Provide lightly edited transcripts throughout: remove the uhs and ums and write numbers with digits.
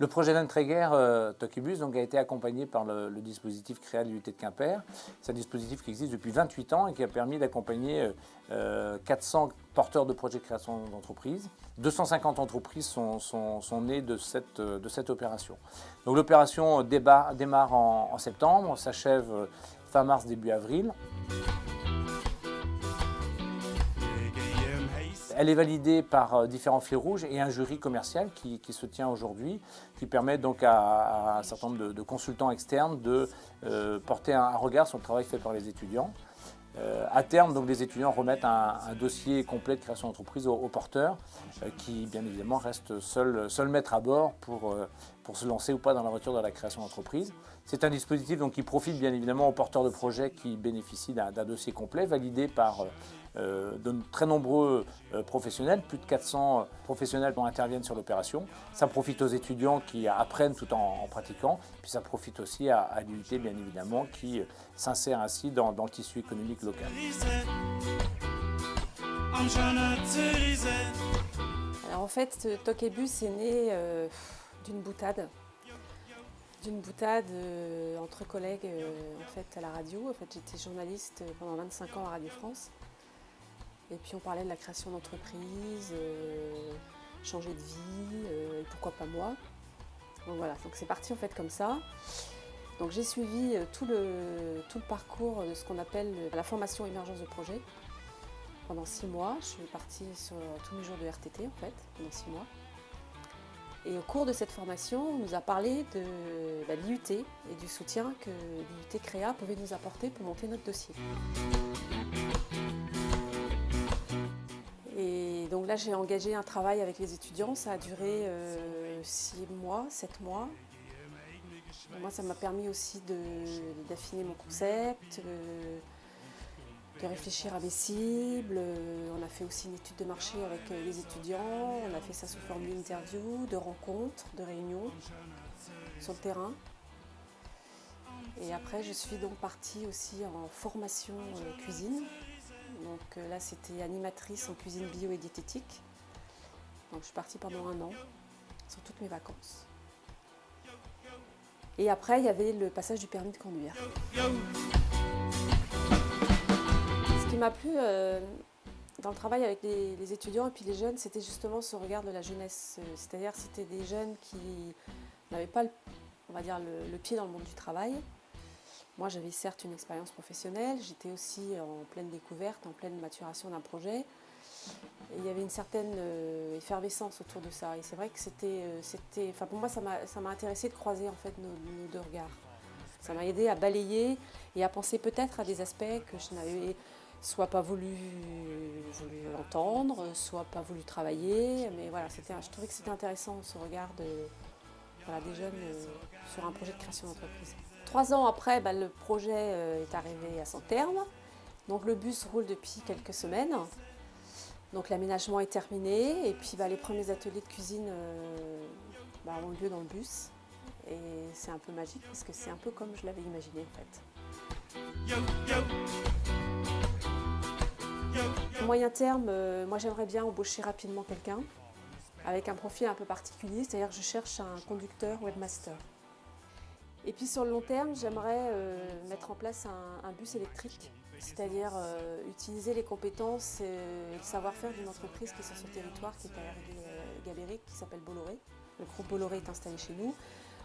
Le projet d'entre-guerre Tokybus donc, a été accompagné par le dispositif créé à l'UT de Quimper. C'est un dispositif qui existe depuis 28 ans et qui a permis d'accompagner 400 porteurs de projets de création d'entreprise. 250 entreprises sont nées de cette opération. Donc l'opération démarre en septembre, s'achève fin mars, début avril. Elle est validée par différents fils rouges et un jury commercial qui se tient aujourd'hui, qui permet donc à un certain nombre de consultants externes de porter un regard sur le travail fait par les étudiants. À terme, donc, les étudiants remettent un dossier complet de création d'entreprise aux porteurs, qui bien évidemment reste seul maître à bord pour se lancer ou pas dans l'aventure de la création d'entreprise. C'est un dispositif donc, qui profite bien évidemment aux porteurs de projets qui bénéficient d'un dossier complet validé par de très nombreux professionnels, plus de 400 professionnels qui interviennent sur l'opération. Ça profite aux étudiants qui apprennent tout en pratiquant, puis ça profite aussi à l'UT bien évidemment qui s'insère ainsi dans le tissu économique local. Alors en fait, Tokybus est né d'une boutade. Entre collègues en fait, à la radio. En fait, j'étais journaliste pendant 25 ans à Radio France. Et puis on parlait de la création d'entreprise, changer de vie, et pourquoi pas moi. Donc voilà, donc c'est parti en fait comme ça. Donc j'ai suivi tout le parcours de ce qu'on appelle la formation émergence de projet pendant 6 mois. Je suis partie sur tous mes jours de RTT en fait, pendant 6 mois. Et au cours de cette formation, on nous a parlé de l'IUT et du soutien que l'IUT Créa pouvait nous apporter pour monter notre dossier. Et donc là, j'ai engagé un travail avec les étudiants. Ça a duré 6 mois, 7 mois. Moi, ça m'a permis aussi d'affiner mon concept, de réfléchir à mes cibles. On a fait aussi une étude de marché avec les étudiants. On a fait ça sous forme d'interviews, de rencontres, de réunions sur le terrain. Et après, je suis donc partie aussi en formation cuisine. Donc là, c'était animatrice en cuisine bio et diététique. Donc je suis partie pendant 1 an, sur toutes mes vacances. Et après, il y avait le passage du permis de conduire. Ce qui m'a plu dans le travail avec les étudiants et puis les jeunes, c'était justement ce regard de la jeunesse. C'est-à-dire c'était des jeunes qui n'avaient pas, on va dire, le pied dans le monde du travail. Moi, j'avais certes une expérience professionnelle, j'étais aussi en pleine découverte, en pleine maturation d'un projet. Et il y avait une certaine effervescence autour de ça. Et c'est vrai que enfin pour moi, ça m'a intéressé de croiser en fait nos deux regards. Ça m'a aidé à balayer et à penser peut-être à des aspects que je n'avais soit pas voulu entendre, soit pas voulu travailler. Mais voilà, je trouvais que c'était intéressant ce regard des jeunes sur un projet de création d'entreprise. 3 ans après, le projet est arrivé à son terme. Donc le bus roule depuis quelques semaines. Donc l'aménagement est terminé et puis les premiers ateliers de cuisine ont lieu dans le bus. Et c'est un peu magique parce que c'est un peu comme je l'avais imaginé en fait. À moyen terme, moi j'aimerais bien embaucher rapidement quelqu'un avec un profil un peu particulier, c'est-à-dire que je cherche un conducteur webmaster. Et puis sur le long terme, j'aimerais mettre en place un bus électrique, c'est-à-dire utiliser les compétences et le savoir-faire d'une entreprise qui est sur ce territoire, qui est à Gabéric, qui s'appelle Bolloré. Le groupe Bolloré est installé chez nous.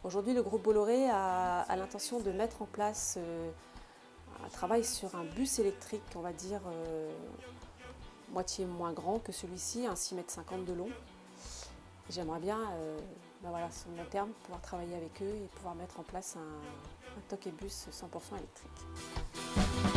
Aujourd'hui, le groupe Bolloré a l'intention de mettre en place un travail sur un bus électrique, on va dire, moitié moins grand que celui-ci, un 6,50 m de long. J'aimerais bien, sur le long terme, pouvoir travailler avec eux et pouvoir mettre en place un Tokybus 100% électrique.